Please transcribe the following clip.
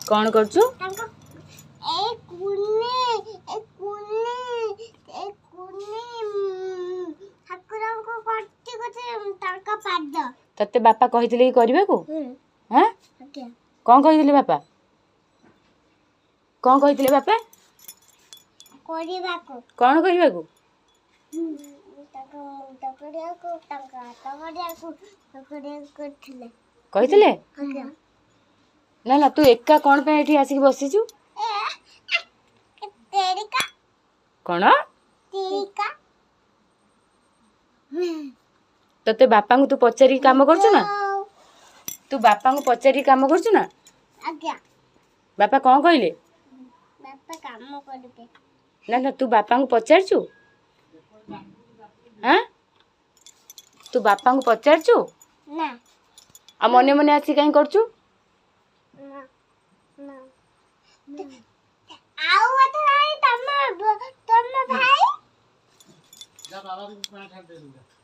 कौन करछु तते बापा कहिथिले कि करबे को हां कौन कहिथिले बापा कौन कहिथिले बापा कौन करबा को कहिथिले ना ना तू एका कौन पे एठी आसी बसिचु कौन तते बापा को तू पचारी काम करछु ना तू बापा को पचारी काम करछु ना बापा कौन कहले काम करबे ना ना तू बापा को पचारछु हां तू बापा को पचारछु ना आ मने मने आसी काई करछु ना ना आउ मत भाई तम भाई जा बाबा को पानी छाड़ दे दूंगा